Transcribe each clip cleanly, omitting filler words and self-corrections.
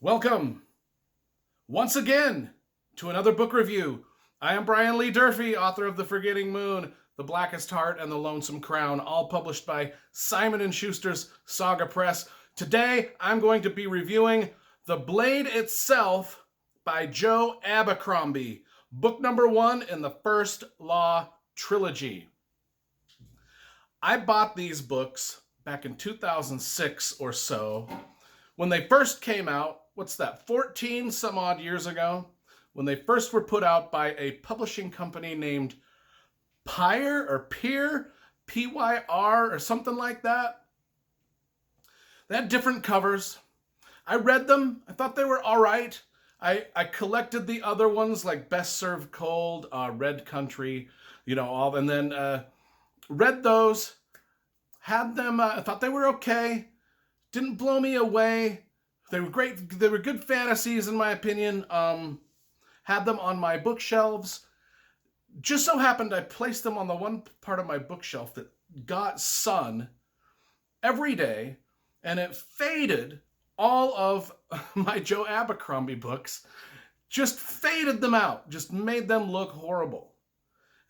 Welcome once again to another book review. I am Brian Lee Durfee, author of The Forgetting Moon, The Blackest Heart, and The Lonesome Crown, all published by Simon & Schuster's Saga Press. Today, I'm going to be reviewing The Blade Itself by Joe Abercrombie, book number 1 in the First Law trilogy. I bought these books back in 2006 or so when they first came out. What's that, 14 some odd years ago, when they first were put out by a publishing company named Pyr, P-Y-R, or something like that. They had different covers. I read them. I thought they were all right. I collected the other ones like Best Served Cold, Red Country, and then read those, had them, I thought they were okay. Didn't blow me away. They were great. They were good fantasies, in my opinion. Had them on my bookshelves. Just so happened I placed them on the one part of my bookshelf that got sun every day, and it faded all of my Joe Abercrombie books. Just faded them out. Just made them look horrible.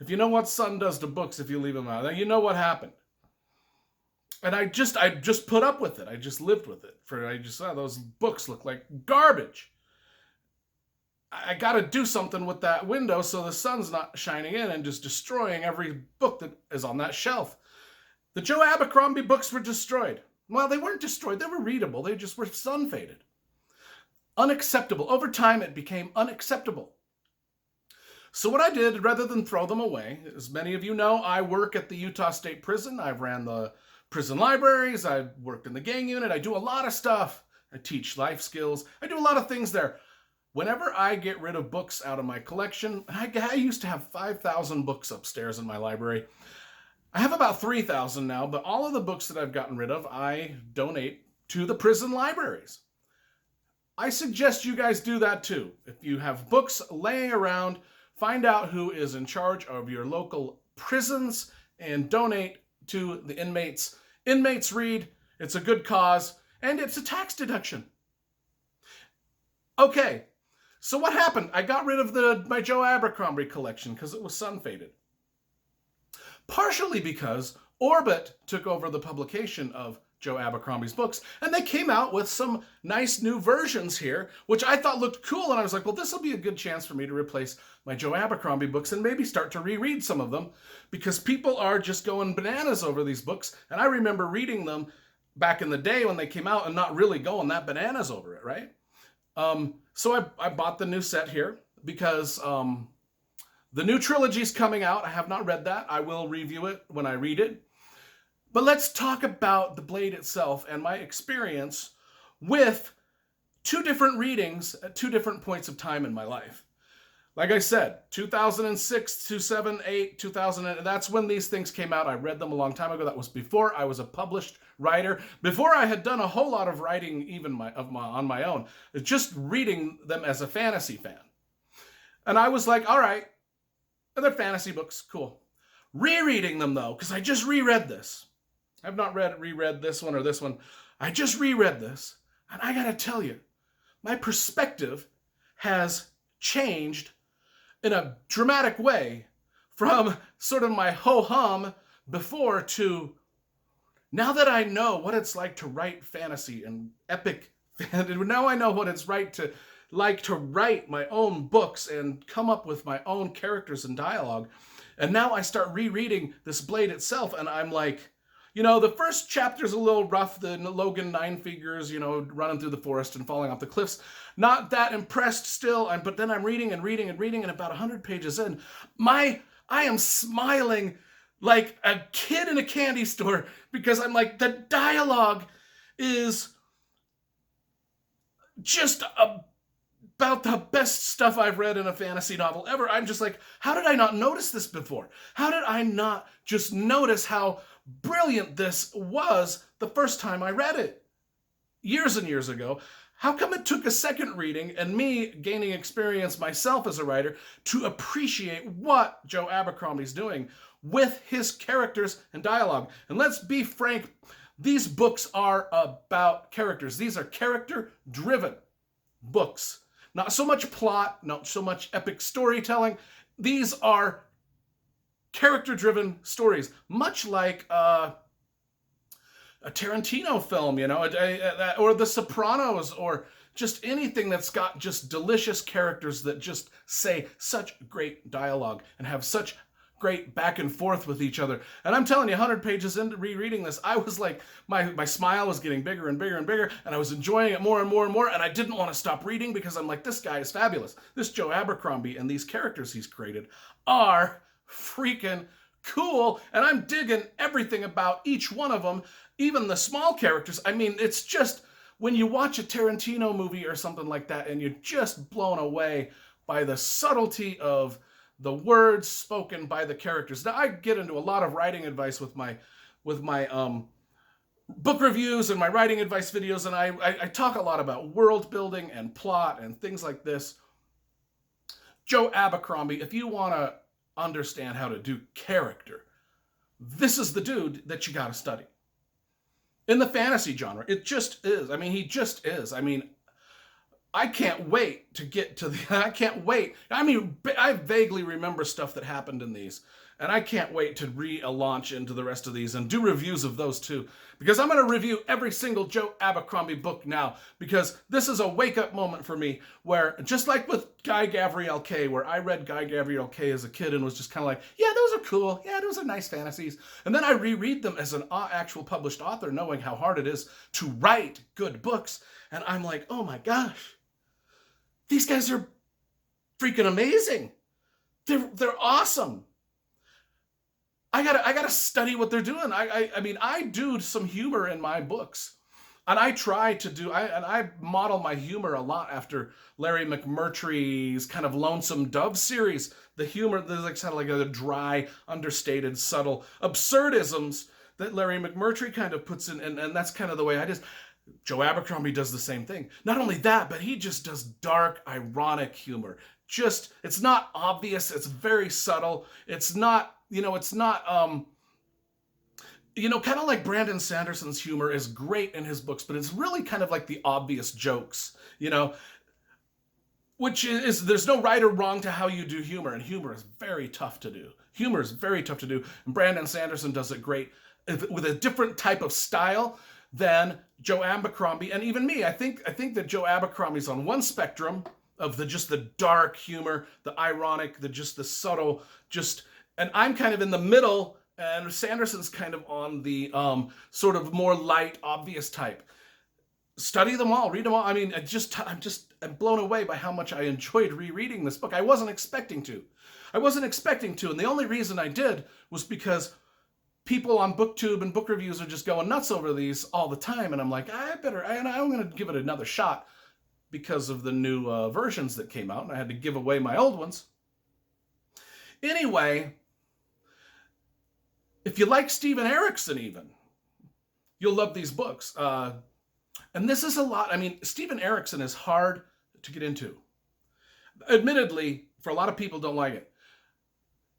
If you know what sun does to books if you leave them out, you know what happened. And I just put up with it. I just lived with it. I just saw those books look like garbage. I got to do something with that window so the sun's not shining in and just destroying every book that is on that shelf. The Joe Abercrombie books were destroyed. Well, they weren't destroyed. They were readable. They just were sun faded. Unacceptable. Over time, it became unacceptable. So what I did, rather than throw them away, as many of you know, I work at the Utah State Prison. I've ran the prison libraries. I worked in the gang unit. I do a lot of stuff. I teach life skills. I do a lot of things there. Whenever I get rid of books out of my collection, I used to have 5,000 books upstairs in my library. I have about 3,000 now, but all of the books that I've gotten rid of, I donate to the prison libraries. I suggest you guys do that too. If you have books laying around, find out who is in charge of your local prisons and donate to the inmates. Inmates read, it's a good cause, and it's a tax deduction. Okay, so what happened? I got rid of my Joe Abercrombie collection because it was sun faded. Partially because Orbit took over the publication of Joe Abercrombie's books, and they came out with some nice new versions here, which I thought looked cool, and I was like, well, this will be a good chance for me to replace my Joe Abercrombie books and maybe start to reread some of them, because people are just going bananas over these books, and I remember reading them back in the day when they came out and not really going that bananas over it, right? So I bought the new set here because the new trilogy's coming out. I have not read that. I will review it when I read it. But let's talk about The Blade itself and my experience with two different readings at two different points of time in my life. Like I said, 2006, 2007, 8, 2000, that's when these things came out. I read them a long time ago. That was before I was a published writer, before I had done a whole lot of writing even on my own, just reading them as a fantasy fan. And I was like, all right, they're fantasy books, cool. Rereading them though, because I just reread this. I've not reread this one or this one. I just reread this, and I gotta tell you, my perspective has changed in a dramatic way from sort of my ho-hum before to now that I know what it's like to write fantasy and epic. Now I know what it's like to write my own books and come up with my own characters and dialogue. And now I start rereading this Blade itself, and I'm like, the first chapter's a little rough. The Logan 9 figures, running through the forest and falling off the cliffs. Not that impressed still. But then I'm reading, and about 100 pages in, I am smiling like a kid in a candy store because I'm like, the dialogue is just about the best stuff I've read in a fantasy novel ever. I'm just like, how did I not notice this before? How did I not just notice how brilliant this was the first time I read it? Years and years ago. How come it took a second reading and me gaining experience myself as a writer to appreciate what Joe Abercrombie's doing with his characters and dialogue? And let's be frank, these books are about characters. These are character-driven. books. Not so much plot, not so much epic storytelling. These are character-driven stories, much like a Tarantino film, or The Sopranos, or just anything that's got just delicious characters that just say such great dialogue and have such great back and forth with each other. And I'm telling you, 100 pages into rereading this, I was like, my smile was getting bigger and bigger and bigger, and I was enjoying it more and more and more, and I didn't want to stop reading because I'm like, this guy is fabulous. This Joe Abercrombie and these characters he's created are freaking cool, and I'm digging everything about each one of them, even the small characters. I mean, it's just, when you watch a Tarantino movie or something like that, and you're just blown away by the subtlety of the words spoken by the characters. Now, I get into a lot of writing advice with my book reviews and my writing advice videos, and I talk a lot about world building and plot and things like this. Joe Abercrombie, if you want to understand how to do character, this is the dude that you got to study. In the fantasy genre, it just is. I mean, he just is. I mean, I can't wait to get to I can't wait. I mean, I vaguely remember stuff that happened in these, and I can't wait to launch into the rest of these and do reviews of those too, because I'm going to review every single Joe Abercrombie book now, because this is a wake-up moment for me, where, just like with Guy Gavriel Kay, where I read Guy Gavriel Kay as a kid and was just kind of like, yeah, those are cool. Yeah, those are nice fantasies. And then I reread them as an actual published author, knowing how hard it is to write good books. And I'm like, oh my gosh, these guys are freaking amazing. They're awesome. I gotta study what they're doing. I mean, I do some humor in my books, and I try to do. I model my humor a lot after Larry McMurtry's kind of Lonesome Dove series. The humor, there's like kind of like a dry, understated, subtle absurdisms that Larry McMurtry kind of puts in, and that's kind of the way I just. Joe Abercrombie does the same thing. Not only that, but he just does dark, ironic humor. Just, it's not obvious. It's very subtle. It's not, kind of like Brandon Sanderson's humor is great in his books, but it's really kind of like the obvious jokes, which is, there's no right or wrong to how you do humor, and humor is very tough to do. Humor is very tough to do, and Brandon Sanderson does it great with a different type of style than Joe Abercrombie, and even me. I think that Joe Abercrombie's on one spectrum of the dark humor, the ironic, the subtle, and I'm kind of in the middle, and Sanderson's kind of on the sort of more light, obvious type. Study them all, read them all. I mean, I'm blown away by how much I enjoyed rereading this book. I wasn't expecting to, and the only reason I did was because people on BookTube and book reviews are just going nuts over these all the time, and I'm like, I'm going to give it another shot because of the new versions that came out, and I had to give away my old ones. Anyway, if you like Steven Erikson even, you'll love these books. And this is a lot. I mean, Steven Erikson is hard to get into. Admittedly, for a lot of people don't like it.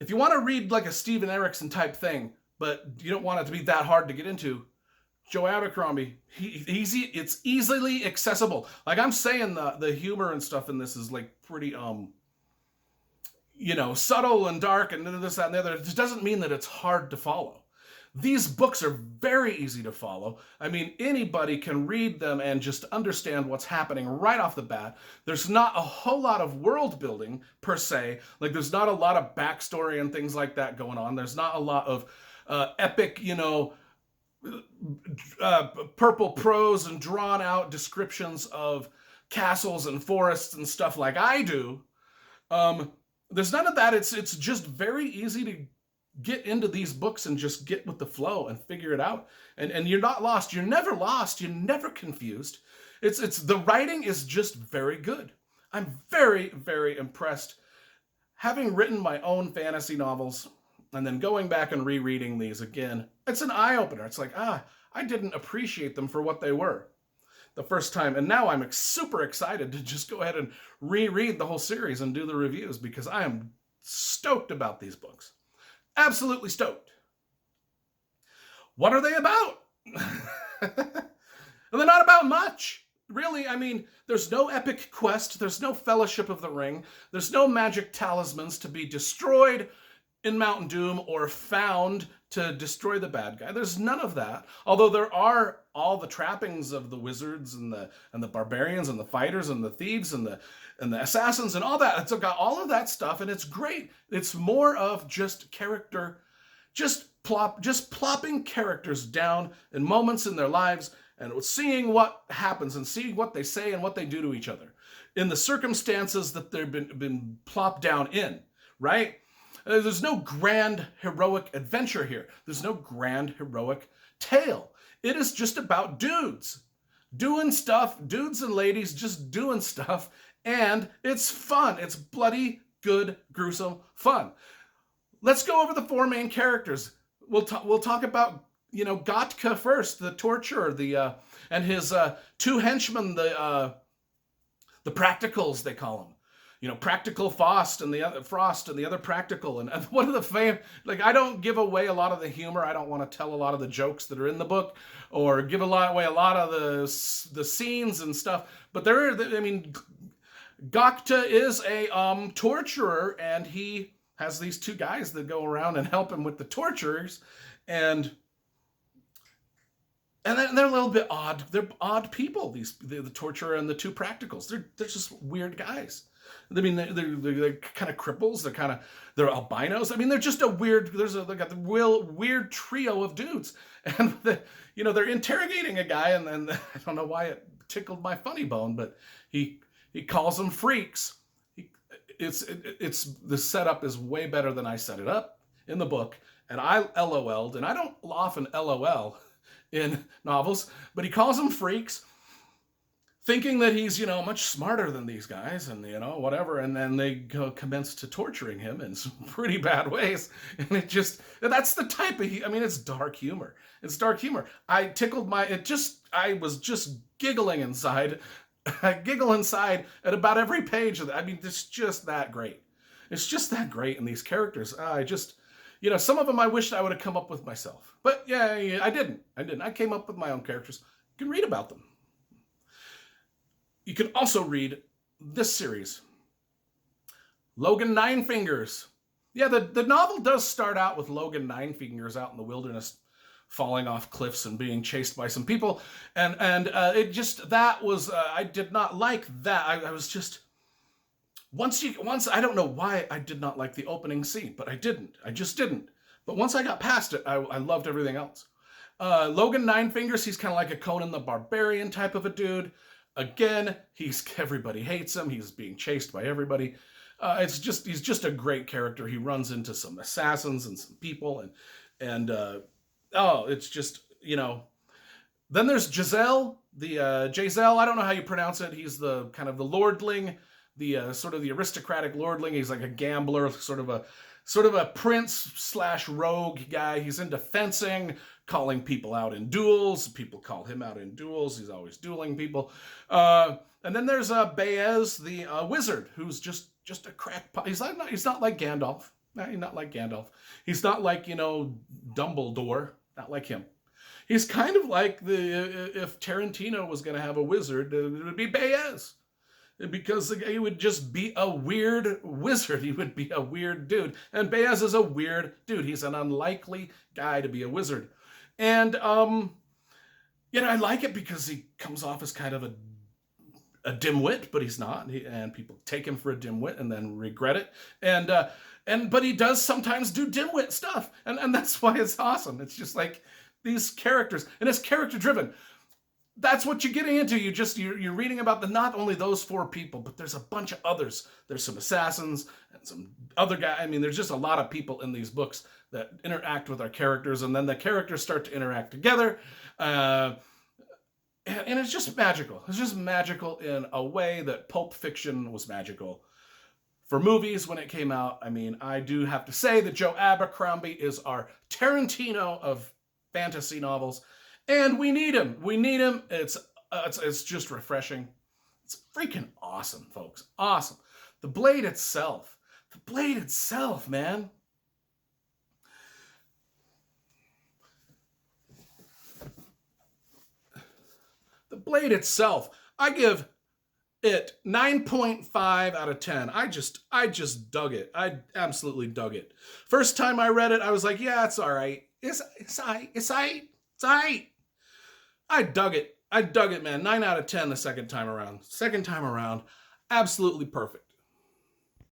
If you want to read like a Steven Erikson type thing, but you don't want it to be that hard to get into, Joe Abercrombie, it's easily accessible. Like I'm saying, the humor and stuff in this is like pretty, subtle and dark and this, that, and the other. It doesn't mean that it's hard to follow. These books are very easy to follow. I mean, anybody can read them and just understand what's happening right off the bat. There's not a whole lot of world building per se. Like there's not a lot of backstory and things like that going on. There's not a lot of epic, purple prose and drawn out descriptions of castles and forests and stuff like I do. There's none of that. It's just very easy to get into these books and just get with the flow and figure it out. And you're not lost. You're never lost. You're never confused. It's the writing is just very good. I'm very, very impressed. Having written my own fantasy novels and then going back and rereading these again, it's an eye-opener. It's like, I didn't appreciate them for what they were the first time. And now I'm super excited to just go ahead and reread the whole series and do the reviews, because I am stoked about these books. Absolutely stoked. What are they about? And they're not about much. really, I mean, there's no epic quest, there's no Fellowship of the Ring, there's no magic talismans to be destroyed in Mount Doom or found to destroy the bad guy. There's none of that. Although there are all the trappings of the wizards and the barbarians and the fighters and the thieves and the assassins and all that. It's got all of that stuff, and it's great. It's more of just character, just plopping characters down in moments in their lives and seeing what happens and seeing what they say and what they do to each other in the circumstances that they've been plopped down in, right? There's no grand heroic adventure here. There's no grand heroic tale. It is just about dudes doing stuff, dudes and ladies just doing stuff, and it's fun. It's bloody good, gruesome fun. Let's go over the four main characters. We'll talk about, Gotka first, the torturer, and his two henchmen, the practicals they call them. Practical Frost and the other Practical, and one of the I don't give away a lot of the humor. I don't want to tell a lot of the jokes that are in the book, or give away a lot of the scenes and stuff. But Gokta is a torturer, and he has these two guys that go around and help him with the torturers, and they're a little bit odd. They're odd people. The torturer and the two Practicals. They're just weird guys. I mean, they're kind of cripples. They're albinos. I mean, they're just a weird. They got the real weird trio of dudes, and they're interrogating a guy, and then I don't know why it tickled my funny bone, but he calls them freaks. The setup is way better than I set it up in the book, and I LOL'd, and I don't often LOL in novels, but he calls them freaks, thinking that he's, much smarter than these guys and, whatever. And then they commence to torturing him in some pretty bad ways. And that's the type of, it's dark humor. It's dark humor. I was just giggling inside. I giggle inside at about every page of that. It's just that great. It's just that great in these characters. Some of them I wished I would have come up with myself. But yeah, I didn't. I came up with my own characters. You can read about them. You can also read this series, Logan Nine Fingers. Yeah, the novel does start out with Logan Nine Fingers out in the wilderness, falling off cliffs and being chased by some people, and I did not like that. I was just once I don't know why I did not like the opening scene, but I just didn't. But once I got past it, I loved everything else. Logan Nine Fingers, he's kind of like a Conan the Barbarian type of a dude. Again, everybody hates him. He's being chased by everybody. He's just a great character. He runs into some assassins and some people, and it's just, Then there's Giselle, Giselle. I don't know how you pronounce it. He's the kind of the lordling, the sort of the aristocratic lordling. He's like a gambler, sort of a prince / rogue guy. He's into fencing, calling people out in duels. People call him out in duels. He's always dueling people. And then there's Baez, the wizard, who's just a crackpot. He's not like Gandalf. No, he's not like Gandalf. He's not like, Dumbledore. Not like him. He's kind of like if Tarantino was going to have a wizard, it would be Baez. Because he would just be a weird wizard. He would be a weird dude. And Baez is a weird dude. He's an unlikely guy to be a wizard. And, I like it because he comes off as kind of a dimwit, but he's not. And people take him for a dimwit and then regret it. But he does sometimes do dimwit stuff. And that's why it's awesome. It's just like these characters. And it's character driven. That's what you're getting into. You're reading about not only those four people, but there's a bunch of others. There's some assassins and some other guys. There's just a lot of people in these books that interact with our characters, and then the characters start to interact together. And it's just magical. It's just magical in a way that Pulp Fiction was magical for movies when it came out. I do have to say that Joe Abercrombie is our Tarantino of fantasy novels. And we need him. It's just refreshing. It's freaking awesome, folks. Awesome. The blade itself, man. The blade itself. I give it 9.5 out of 10. I just dug it. I absolutely dug it. First time I read it, I was like, yeah, it's all right. It's all right. It's all right. It's all right. I dug it. I dug it, man. 9 out of 10 the second time around. Second time around, absolutely perfect.